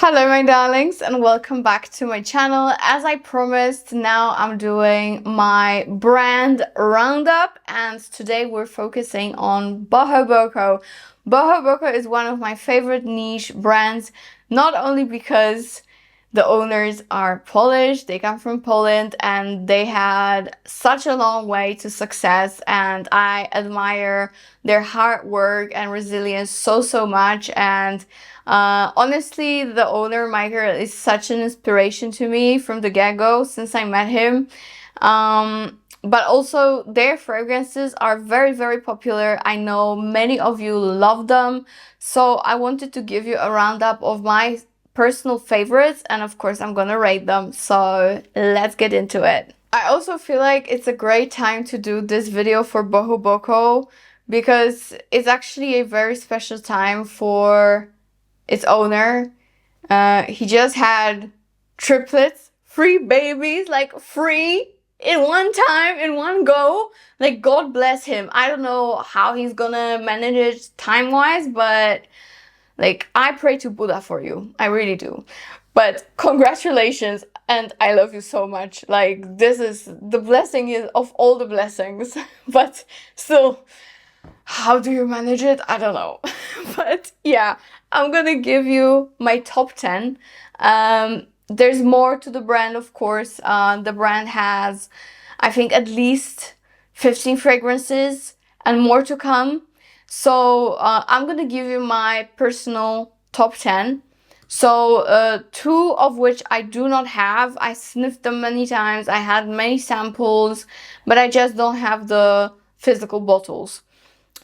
Hello my darlings and welcome back to my channel. As I promised, now I'm doing my brand roundup and today we're focusing on Bohoboco. Bohoboco is one of my favorite niche brands, not only because the owners are Polish, they come from Poland and they had such a long way to success, and I admire their hard work and resilience so much. And honestly, the owner Michael is such an inspiration to me from the get-go since I met him. But also their fragrances are very popular. I know many of you love them, so I wanted to give you a roundup of my personal favorites, and of course I'm gonna rate them, so let's get into it. I also feel like it's a great time to do this video for Bohoboco because it's actually a very special time for its owner. He just had triplets, 3 babies, like 3 in one time, in one go. Like, God bless him. I don't know how he's gonna manage it time-wise, but like, I pray to Buddha for you. I really do. But congratulations, and I love you so much. Like, this is the blessing of all the blessings. But still, how do you manage it? I don't know. But yeah, I'm gonna give you my top 10. There's more to the brand, of course. The brand has, I think, at least 15 fragrances and more to come. So I'm gonna give you my personal top 10. So 2 of which I do not have. I sniffed them many times. I had many samples, but I just don't have the physical bottles.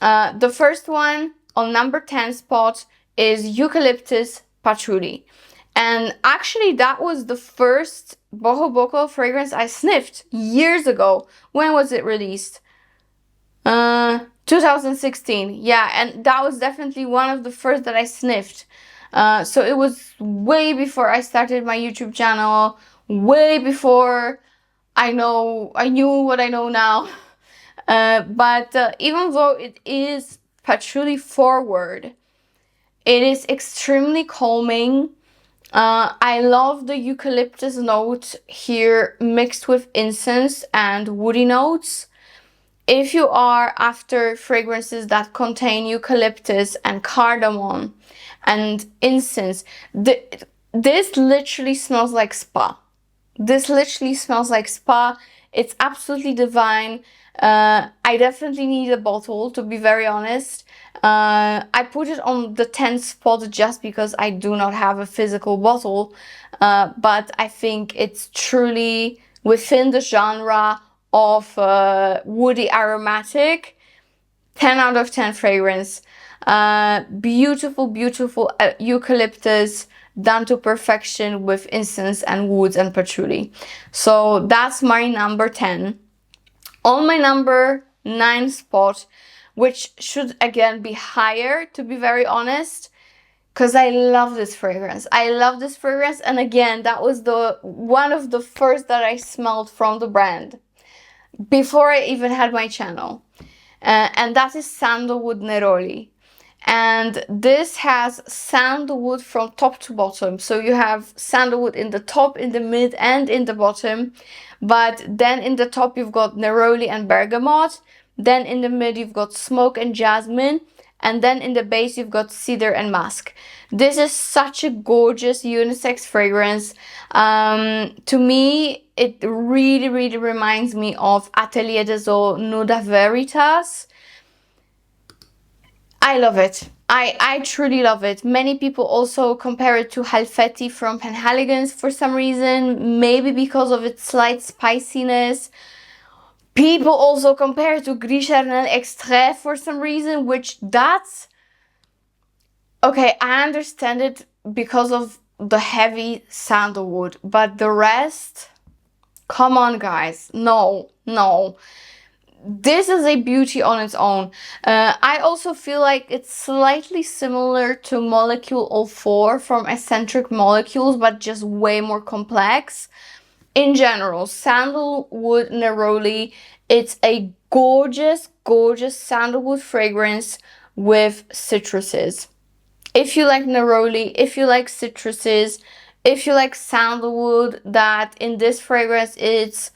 The first one on number 10 spot is Eucalyptus Patchouli. And actually that was the first Bohoboco fragrance I sniffed years ago. When was it released? 2016. Yeah, and that was definitely one of the first that I sniffed. So it was way before I started my YouTube channel, way before I knew what I know now. But even though it is patchouli forward, it is extremely calming. I love the eucalyptus note here mixed with incense and woody notes. If you are after fragrances that contain eucalyptus and cardamom and incense, this literally smells like spa. This literally smells like spa. It's absolutely divine. I definitely need a bottle, to be very honest. I put it on the 10th spot just because I do not have a physical bottle. But I think it's truly within the genre of woody aromatic. 10 out of 10 fragrance. Beautiful eucalyptus done to perfection with incense and woods and patchouli. So that's my number 10. On my number 9 spot, which should again be higher, to be very honest, because I love this fragrance. I love this fragrance, and again, that was one of the first that I smelled from the brand before I even had my channel. And that is Sandalwood Naroli. And this has sandalwood from top to bottom. So you have sandalwood in the top, in the mid, and in the bottom. But then in the top you've got neroli and bergamot. Then in the mid you've got smoke and jasmine. And then in the base you've got cedar and musk. This is such a gorgeous unisex fragrance. To me, it really reminds me of Atelier des Eaux Nuda Veritas. I love it. I truly love it. Many people also compare it to Halfeti from Penhaligon's for some reason, maybe because of its slight spiciness. People also compare it to Gris Charnel Extrait for some reason, which that's... Okay, I understand it because of the heavy sandalwood, but the rest... Come on, guys. No. This is a beauty on its own. I also feel like it's slightly similar to Molecule 04 from Eccentric Molecules, but just way more complex. In general, Sandalwood Naroli, it's a gorgeous sandalwood fragrance with citruses. If you like neroli, if you like citruses, if you like sandalwood, that in this fragrance it's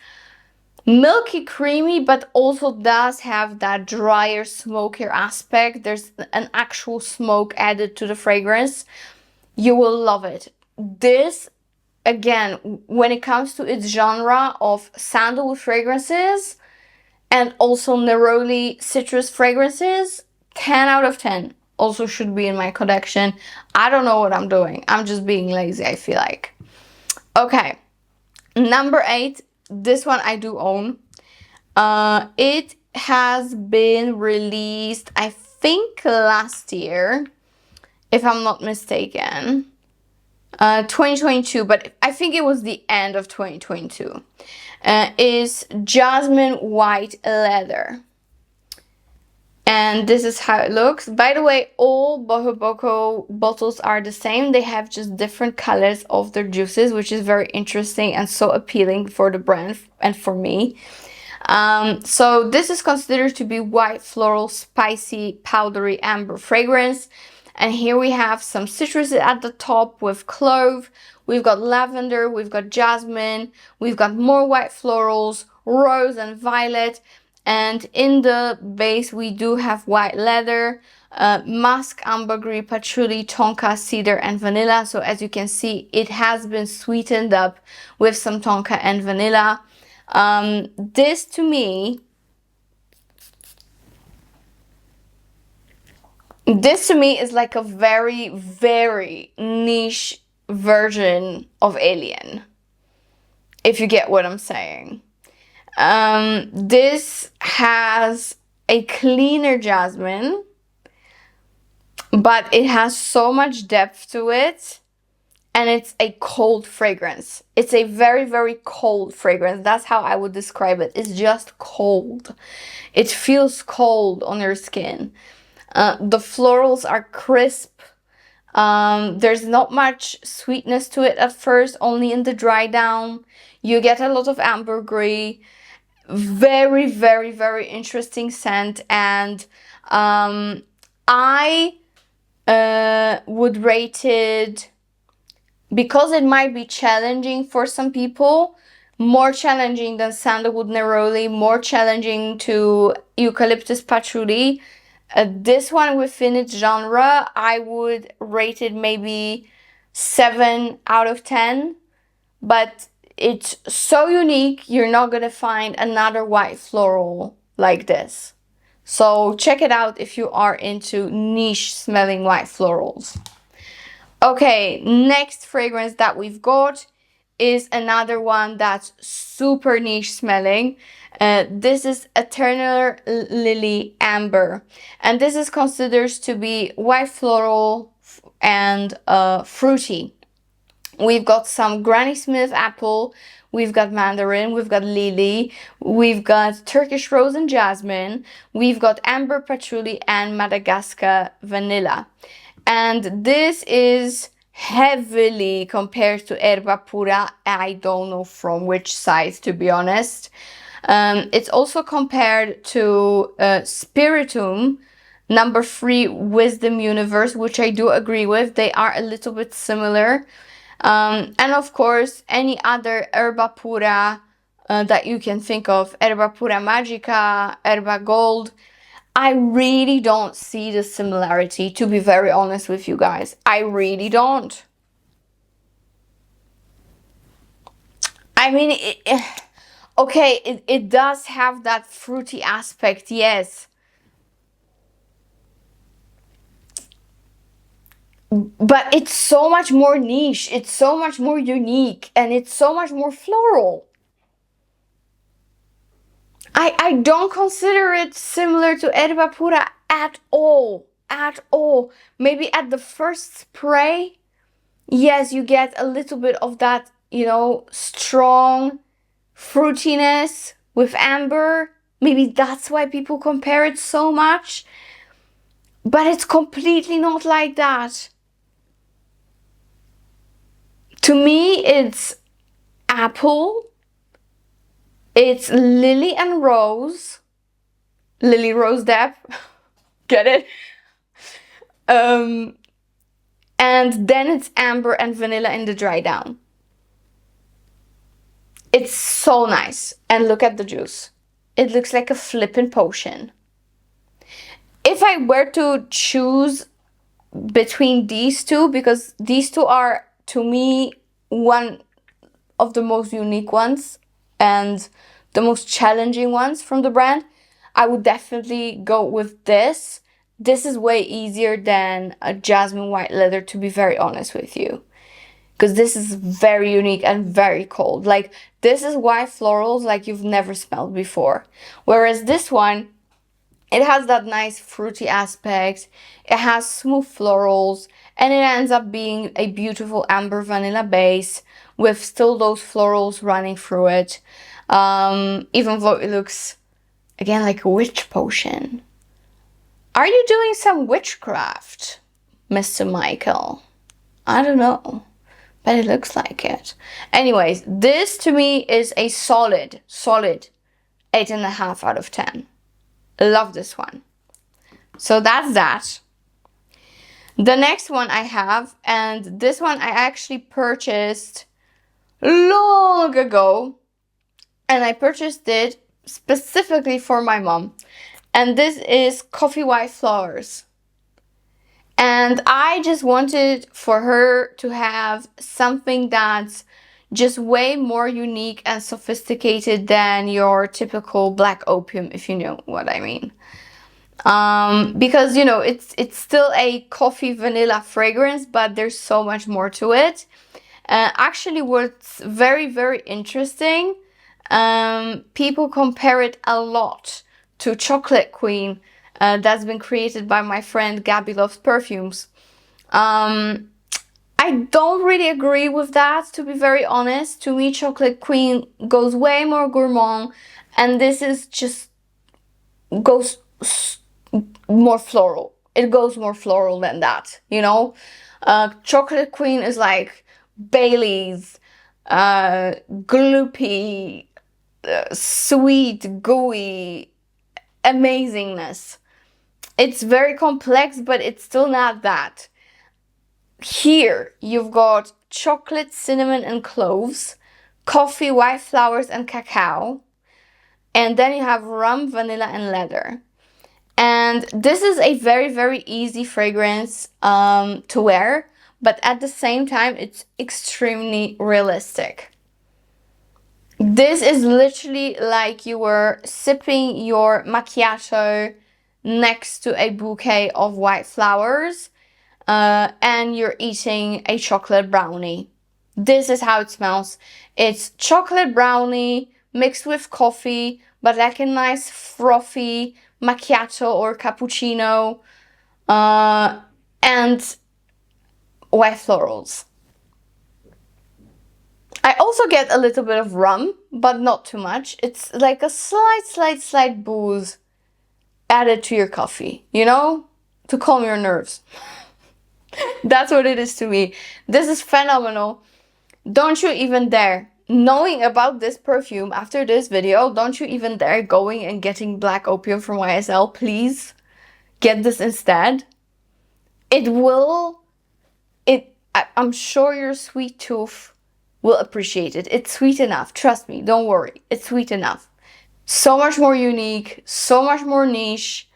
milky creamy but also does have that drier, smokier aspect. There's an actual smoke added to the fragrance. You will love it. This, again, when it comes to its genre of sandalwood fragrances and also neroli citrus fragrances, 10 out of 10. Also should be in my collection. I don't know what I'm doing. I'm just being lazy, I feel like. Okay, number 8. This one I do own. It has been released, I think, last year, if I'm not mistaken. 2022, but I think it was the end of 2022. Is Jasmine White Leather. And this is how it looks. By the way, all Bohoboco bottles are the same. They have just different colors of their juices, which is very interesting and so appealing for the brand and for me. So this is considered to be white, floral, spicy, powdery, amber fragrance. And here we have some citrus at the top with clove. We've got lavender, we've got jasmine, we've got more white florals, rose and violet. And in the base, we do have white leather, musk, ambergris, patchouli, tonka, cedar, and vanilla. So as you can see, it has been sweetened up with some tonka and vanilla. This to me is like a very, very niche version of Alien, if you get what I'm saying. This has a cleaner jasmine, but it has so much depth to it, and it's a cold fragrance. It's a very, very cold fragrance. That's how I would describe it. It's just cold. It feels cold on your skin. The florals are crisp. There's not much sweetness to it at first, only in the dry down. You get a lot of ambergris. Very, very, very interesting scent. And I would rate it, because it might be challenging for some people, more challenging than Sandalwood Naroli, more challenging to Eucalyptus Patchouli. This one within its genre, I would rate it maybe 7 out of 10. But it's so unique, you're not gonna find another white floral like this. So check it out if you are into niche smelling white florals. Okay, next fragrance that we've got is another one that's super niche smelling. This is Eternal Lily Amber, and this is considered to be white floral and fruity. We've got some Granny Smith apple, we've got mandarin, we've got lily, we've got Turkish rose and jasmine, we've got amber patchouli and Madagascar vanilla. And this is heavily compared to Erba Pura. I don't know from which side, to be honest. It's also compared to Spiritum, number 3 Wisdom Universe, which I do agree with. They are a little bit similar. And of course, any other Erba Pura that you can think of, Erba Pura Magica, Erba Gold. I really don't see the similarity, to be very honest with you guys. I really don't. I mean, it does have that fruity aspect, yes. But it's so much more niche, it's so much more unique, and it's so much more floral. I don't consider it similar to Erba Pura at all. At all. Maybe at the first spray, yes, you get a little bit of that, you know, strong fruitiness with amber. Maybe that's why people compare it so much. But it's completely not like that. To me, it's apple. It's lily and rose. Lily Rose Depp. Get it? and then it's amber and vanilla in the dry down. It's so nice. And look at the juice. It looks like a flippin' potion. If I were to choose between these two, because these two are, to me, one of the most unique ones and the most challenging ones from the brand, I would definitely go with this. This is way easier than a Jasmine white leather, to be very honest with you, because this is very unique and very cold. Like, this is white florals like you've never smelled before, whereas this one, it has that nice fruity aspect, it has smooth florals, and it ends up being a beautiful amber vanilla base with still those florals running through it, even though it looks, again, like a witch potion. Are you doing some witchcraft, Mr. Michael? I don't know, but it looks like it. Anyways, this to me is a solid 8.5 out of 10. Love this one. So that's that. The next one I have, and this one I actually purchased long ago, and I purchased it specifically for my mom, and this is Coffee White Flowers. And I just wanted for her to have something that's just way more unique and sophisticated than your typical black opium, if you know what I mean. Because, you know, it's still a coffee vanilla fragrance, but there's so much more to it. Actually, what's very, very interesting, people compare it a lot to Chocolate Queen, that's been created by my friend Gabby Loves Perfumes. I don't really agree with that, to be very honest. To me, Chocolate Queen goes way more gourmand, and this is just goes more floral. It goes more floral than that, you know? Chocolate Queen is like Bailey's, gloopy, sweet, gooey amazingness. It's very complex, but it's still not that. Here, you've got chocolate, cinnamon, and cloves, coffee, white flowers, and cacao. And then you have rum, vanilla, and leather. And this is a very, very easy fragrance to wear, but at the same time, it's extremely realistic. This is literally like you were sipping your macchiato next to a bouquet of white flowers, and you're eating a chocolate brownie. This is how it smells. It's chocolate brownie mixed with coffee, but like a nice frothy macchiato or cappuccino, and white florals. I also get a little bit of rum, but not too much. It's like a slight booze added to your coffee, you know, to calm your nerves. That's what it is to me. This is phenomenal. Don't you even dare, knowing about this perfume after this video, don't you even dare going and getting black opium from YSL. Please get this instead. I'm sure your sweet tooth will appreciate it. It's sweet enough. Trust me, don't worry. It's sweet enough. So much more unique, so much more niche,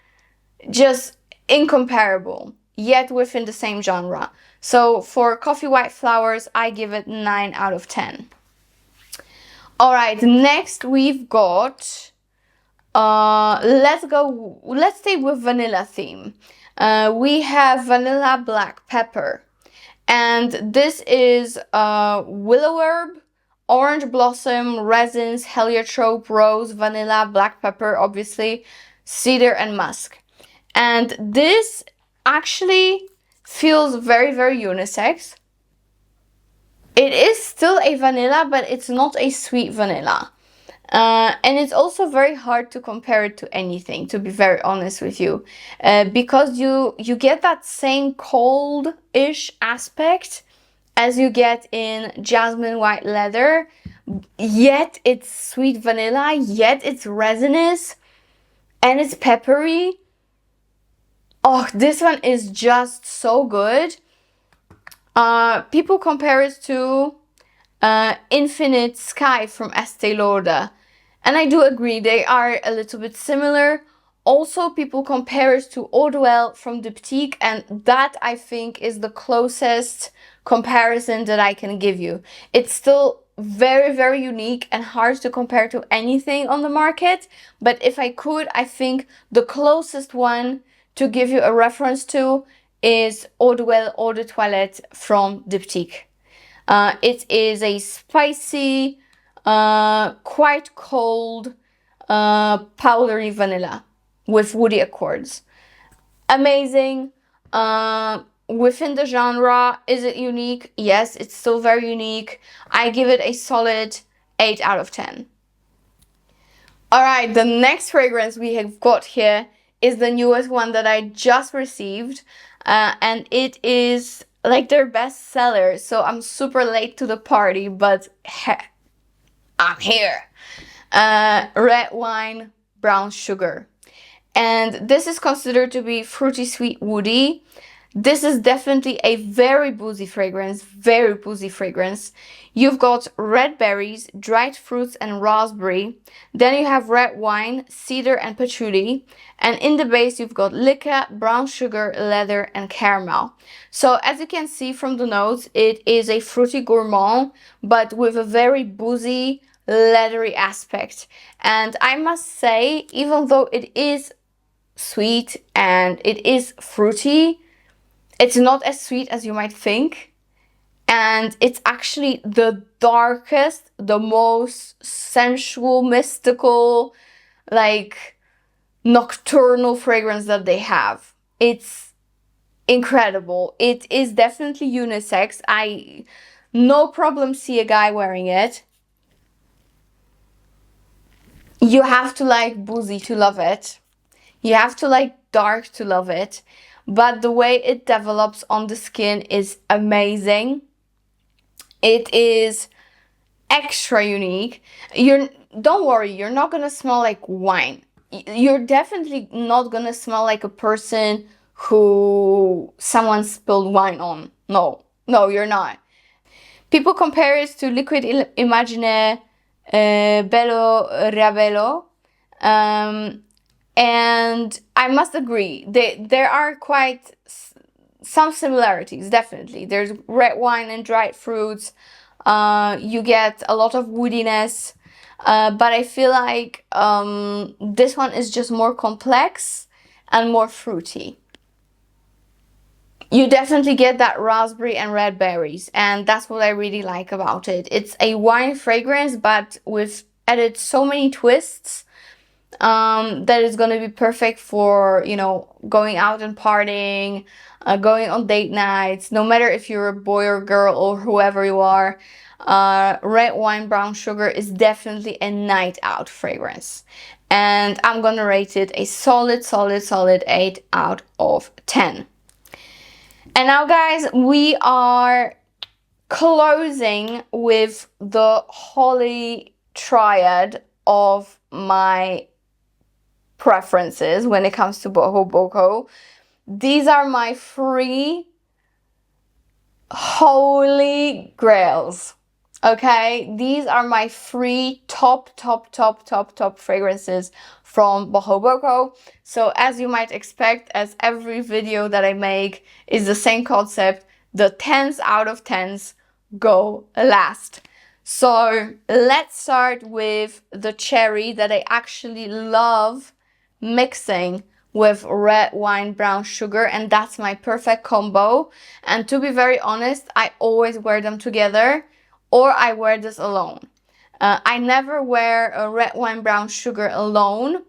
just incomparable, yet within the same genre. So for Coffee White Flowers, I give it 9 out of 10. Alright, next we've got, let's stay with vanilla theme. We have Vanilla Black Pepper. And this is willow herb, orange blossom, resins, heliotrope, rose, vanilla, black pepper, obviously, cedar, and musk. And this actually feels very, very unisex. It is still a vanilla, but it's not a sweet vanilla. And it's also very hard to compare it to anything, to be very honest with you, because you get that same cold-ish aspect as you get in Jasmine White Leather, yet it's sweet vanilla, yet it's resinous, and it's peppery. Oh, this one is just so good. People compare it to Infinite Sky from Estee Lauder. And I do agree, they are a little bit similar. Also, people compare it to Eau de Well from Diptyque, and that I think is the closest comparison that I can give you. It's still very, very unique and hard to compare to anything on the market. But if I could, I think the closest one to give you a reference to is Eau de Well Eau de Toilette from Diptyque. It is a spicy, quite cold, powdery vanilla with woody accords. Amazing. Within the genre, is it unique? Yes, it's still very unique. I give it a solid 8 out of 10. Alright, the next fragrance we have got here is the newest one that I just received. And it is like their best seller. So I'm super late to the party, but I'm here. Red wine, brown sugar. And this is considered to be fruity, sweet, woody. This is definitely a very boozy fragrance, very boozy fragrance. You've got red berries, dried fruits, and raspberry. Then you have red wine, cedar, and patchouli. And in the base, you've got liquor, brown sugar, leather, and caramel. So as you can see from the notes, it is a fruity gourmand, but with a very boozy, leathery aspect. And I must say, even though it is sweet and it is fruity, it's not as sweet as you might think. And it's actually the darkest, the most sensual, mystical, like nocturnal fragrance that they have. It's incredible. It is definitely unisex. I no problem see a guy wearing it. You have to like boozy to love it. You have to like dark to love it. But the way it develops on the skin is amazing. It is extra unique. Don't worry, you're not gonna smell like wine. You're definitely not gonna smell like a person who someone spilled wine on. No, you're not. People compare it to Liquid Imagine Bello Rabello. And I must agree, there are quite some similarities, definitely. There's red wine and dried fruits. You get a lot of woodiness. But I feel like this one is just more complex and more fruity. You definitely get that raspberry and red berries. And that's what I really like about it. It's a wine fragrance, but with added so many twists. That is going to be perfect for, you know, going out and partying, going on date nights, no matter if you're a boy or girl or whoever you are. Red wine, brown sugar is definitely a night out fragrance. And I'm going to rate it a solid 8 out of 10. And now, guys, we are closing with the holy triad of my preferences when it comes to Bohoboco. These are my 3 holy grails. Okay, these are my 3 top fragrances from Bohoboco. So as you might expect, as every video that I make is the same concept, the 10s out of 10s go last. So let's start with the cherry that I actually love mixing with red wine, brown sugar, and that's my perfect combo. And to be very honest, I always wear them together, or I wear this alone. I never wear a red wine, brown sugar alone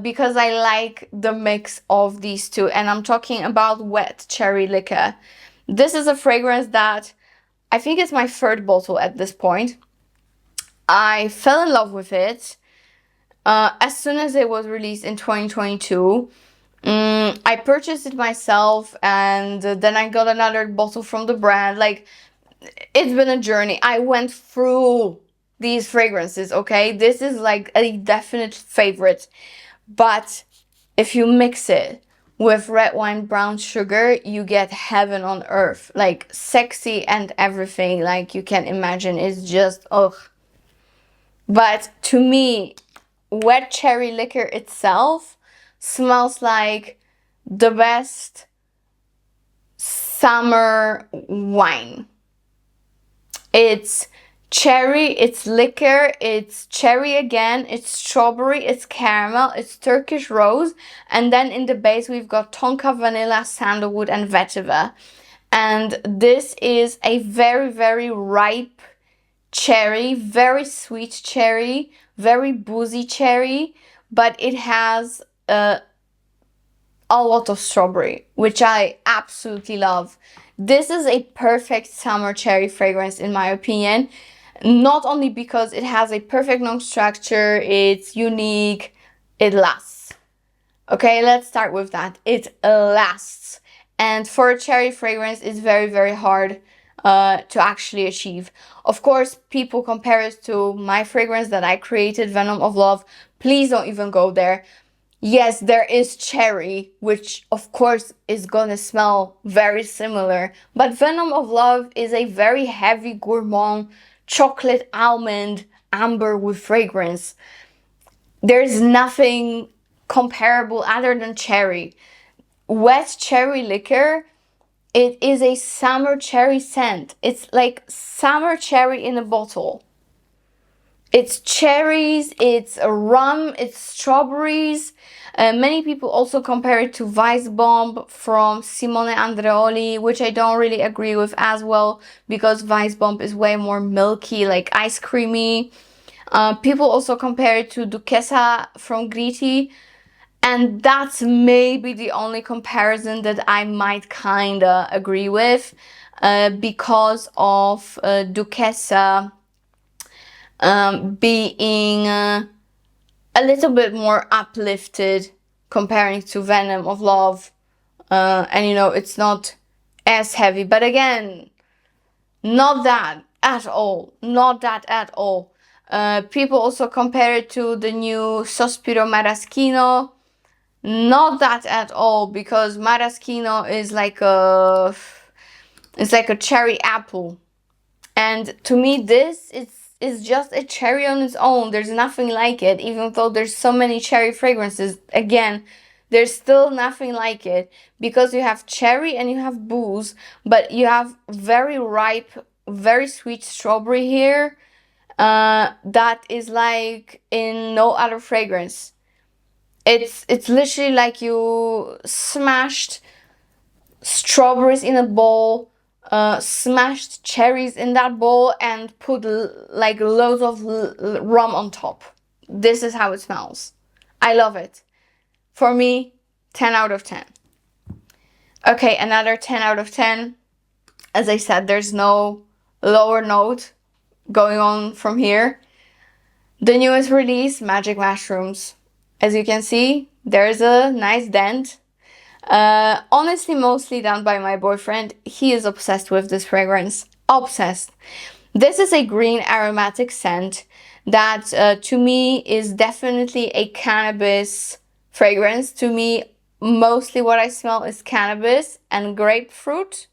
because I like the mix of these two, and I'm talking about wet cherry liquor. This is a fragrance that I think it's my 3rd bottle at this point. I fell in love with it as soon as it was released in 2022. I purchased it myself, and then I got another bottle from the brand. Like, it's been a journey. I went through these fragrances, okay? This is like a definite favorite. But if you mix it with red wine brown sugar, you get heaven on earth. Like sexy and everything, like you can imagine. It's just, ugh. But to me, wet cherry liquor itself smells like the best summer wine. It's cherry, it's liquor, it's cherry again, it's strawberry, it's caramel, it's Turkish rose, and then in the base we've got tonka, vanilla, sandalwood, and vetiver. And this is a very, very ripe cherry, very sweet cherry, very boozy cherry, but it has a lot of strawberry, which I absolutely love. This is a perfect summer cherry fragrance in my opinion, not only because it has a perfect nose structure, it's unique, it lasts. Okay, let's start with that. It lasts. And for a cherry fragrance, it's very, very hard to actually achieve. Of course, people compare it to my fragrance that I created, Venom of Love. Please don't even go there. Yes, there is cherry, which of course is gonna smell very similar. But Venom of Love is a very heavy gourmand, chocolate, almond, amber with fragrance. There's nothing comparable other than cherry. Wet cherry liquor, it is a summer cherry scent. It's like summer cherry in a bottle. It's cherries, it's rum, it's strawberries. Many people also compare it to Weissbomb from Simone Andreoli, which I don't really agree with as well, because Weissbomb is way more milky, like ice creamy. People also compare it to Duchessa from Gritti, and that's maybe the only comparison that I might kinda agree with, because of Duchessa being a little bit more uplifted comparing to Venom of Love, and you know, it's not as heavy, but again, not that at all, not that at all. People also compare it to the new Sospiro Maraschino. Not that at all, because Maraschino is like a cherry apple, and to me this is just a cherry on its own. There's nothing like it, even though there's so many cherry fragrances. Again, there's still nothing like it, because you have cherry and you have booze, but you have very ripe, very sweet strawberry here, that is like in no other fragrance. It's literally like you smashed strawberries in a bowl, smashed cherries in that bowl, and put like loads of rum on top. This is how it smells. I love it. For me, 10 out of 10. Okay, another 10 out of 10. As I said, there's no lower note going on from here. The newest release, Magic Mushrooms. As you can see, there's a nice dent. Honestly, mostly done by my boyfriend. He is obsessed with this fragrance. Obsessed. This is a green aromatic scent that to me is definitely a cannabis fragrance. To me, mostly what I smell is cannabis and grapefruit.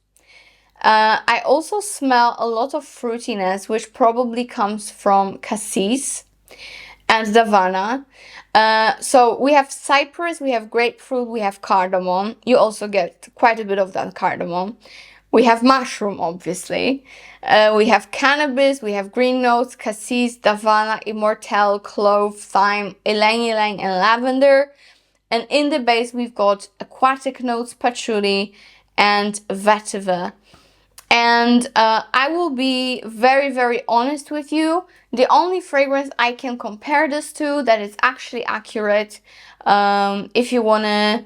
I also smell a lot of fruitiness, which probably comes from cassis and davana. So we have cypress, we have grapefruit, we have cardamom. You also get quite a bit of that cardamom. We have mushroom, obviously. We have cannabis, we have green notes, cassis, davana, immortelle, clove, thyme, ylang-ylang, and lavender. And in the base, we've got aquatic notes, patchouli, and vetiver. And I will be very, very honest with you. The only fragrance I can compare this to that is actually accurate, if you want to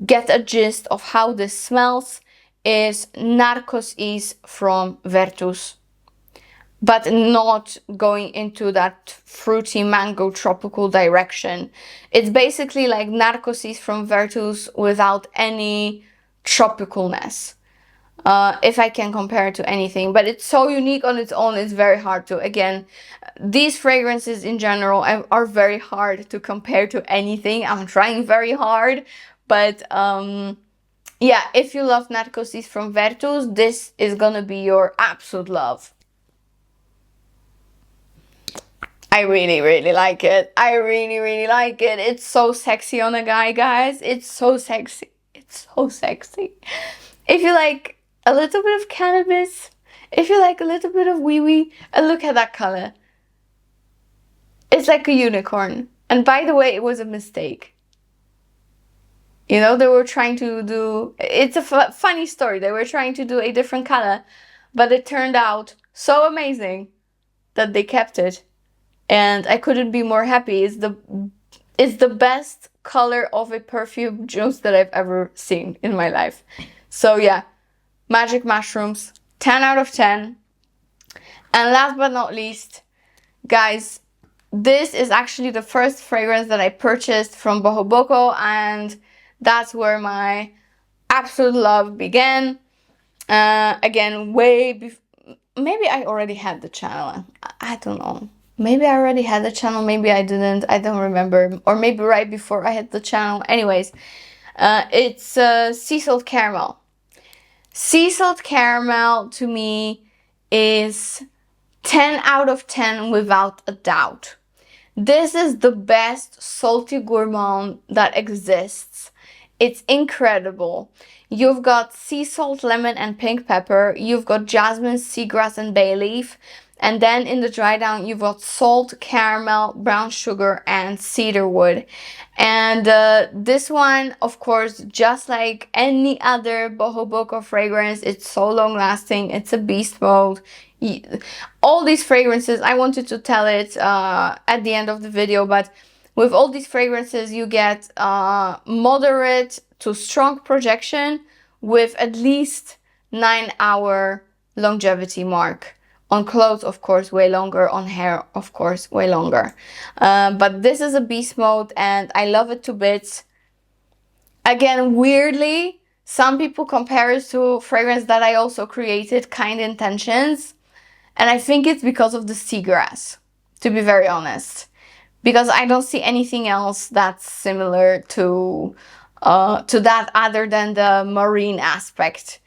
get a gist of how this smells, is Narcos Is from Virtus. But not going into that fruity mango tropical direction. It's basically like Narcos Is from Virtus without any tropicalness. If I can compare it to anything, but it's so unique on its own, it's very hard to. Again, these fragrances in general are very hard to compare to anything. I'm trying very hard, But yeah, if you love Narcosis from Virtus, this is gonna be your absolute love. I really, really like it. I really, really like it. It's so sexy on a guy, guys. It's so sexy. It's so sexy. If you like a little bit of cannabis, if you like a little bit of wee-wee, look at that color. It's like a unicorn. And by the way, it was a mistake. You know, they were trying to do, it's a funny story. They were trying to do a different color, but it turned out so amazing that they kept it. And I couldn't be more happy. It's the best color of a perfume juice that I've ever seen in my life. So yeah, Magic Mushrooms, 10 out of 10. And last but not least, guys, this is actually the first fragrance that I purchased from Bohoboco, and that's where my absolute love began. Again, way before, maybe I already had the channel. I don't know. Maybe I already had the channel, maybe I didn't. I don't remember. Or maybe right before I had the channel. Anyways, it's sea salt caramel. Sea salt caramel to me is 10 out of 10 without a doubt. This is the best salty gourmand that exists. It's incredible. You've got sea salt, lemon, and pink pepper. You've got jasmine, seagrass, and bay leaf. And then in the dry down, you've got salt, caramel, brown sugar, and cedarwood. And this one, of course, just like any other Bohoboco fragrance, it's so long lasting. It's a beast mode. All these fragrances, I wanted to tell it at the end of the video, but with all these fragrances, you get moderate to strong projection with at least 9-hour longevity mark. On clothes, of course, way longer. On hair, of course, way longer. But this is a beast mode and I love it to bits. Again, weirdly, some people compare it to fragrance that I also created, Kind Intentions. And I think it's because of the seagrass, to be very honest. Because I don't see anything else that's similar to that other than the marine aspect.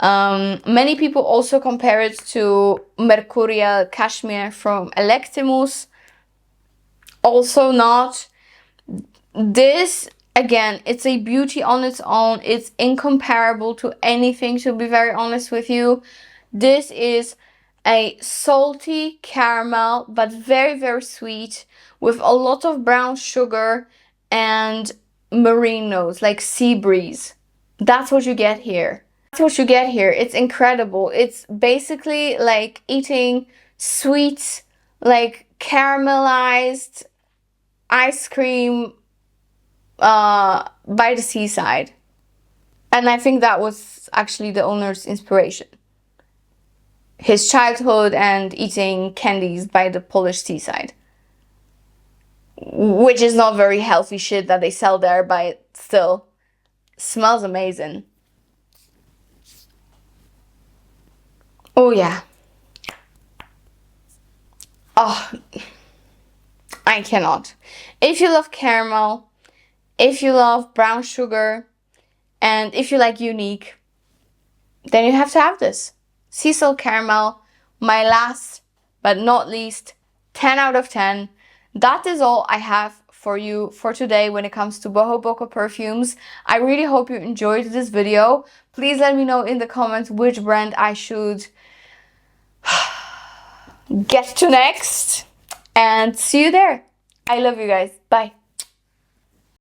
Many people also compare it to Mercurial Cashmere from Electimus. Also not. This, again, it's a beauty on its own. It's incomparable to anything, to be very honest with you. This is a salty caramel, but very, very sweet, with a lot of brown sugar and marine notes, like sea breeze. That's what you get here. That's what you get here. It's incredible. It's basically like eating sweet, like caramelized ice cream by the seaside. And I think that was actually the owner's inspiration. His childhood and eating candies by the Polish seaside. Which is not very healthy shit that they sell there, but still smells amazing. Oh yeah. Oh, I cannot. If you love caramel, if you love brown sugar, and if you like unique, then you have to have this. Sea salt caramel, my last but not least, 10 out of 10. That is all I have for you for today when it comes to Bohoboco perfumes. I really hope you enjoyed this video. Please let me know in the comments which brand I should get to next. And see you there. I love you guys. Bye.